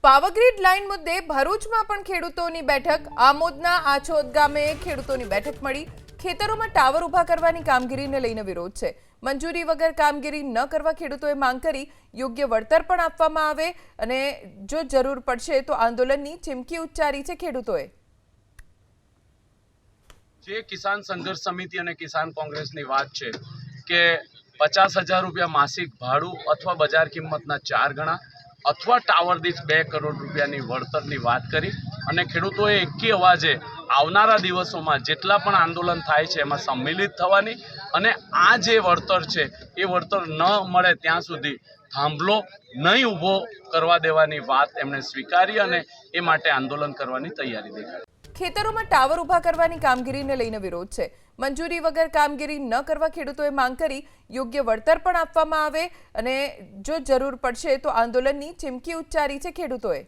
Power Grid line મુદ્દે ભરૂચમાં પણ ખેડૂતોની બેઠક। આમોદના આછોદ ગામે ખેડૂતોની બેઠક મળી। ખેતરોમાં ટાવર ઊભા કરવાની કામગીરીને લઈને વિરોધ છે। મંજૂરી વગર કામગીરી ન કરવા ખેડૂતોએ માંગ કરી યોગ્ય વળતર પણ આપવામાં આવે અને જો જરૂર પડશે તો આંદોલનની ચીમકી ઉચ્ચારી છે ખેડૂતોએ। જે કિસાન સંઘર્ષ સમિતિ અને કિસાન કોંગ્રેસની વાત છે કે 50,000 રૂપિયા માસિક ભાડું અથવા બજાર કિંમતના 4 ગણા અથવા ટાવર દીઠ 2 કરોડ રૂપિયાની વળતરની વાત કરી અને ખેડૂતોએ એકી અવાજે આવનારા દિવસોમાં જેટલા પણ આંદોલન થાય છે એમાં સંમિલિત થવાની અને આ જે વળતર છે એ વળતર ન મળે ત્યાં સુધી થાંભલો નહીં ઊભો કરવા દેવાની વાત એમણે સ્વીકારી અને એ માટે આંદોલન કરવાની તૈયારી દેખાડી। ખેતરોમાં ટાવર ઊભા કરવાની કામગીરીને લઈને વિરોધ છે। મંજૂરી વગર કામગીરી ન કરવા ખેડૂતોએ માંગ કરી યોગ્ય વળતર પણ આપવામાં આવે અને જો જરૂર પડશે તો આંદોલનની ચીમકી ઉચ્ચારી છે ખેડૂતોએ।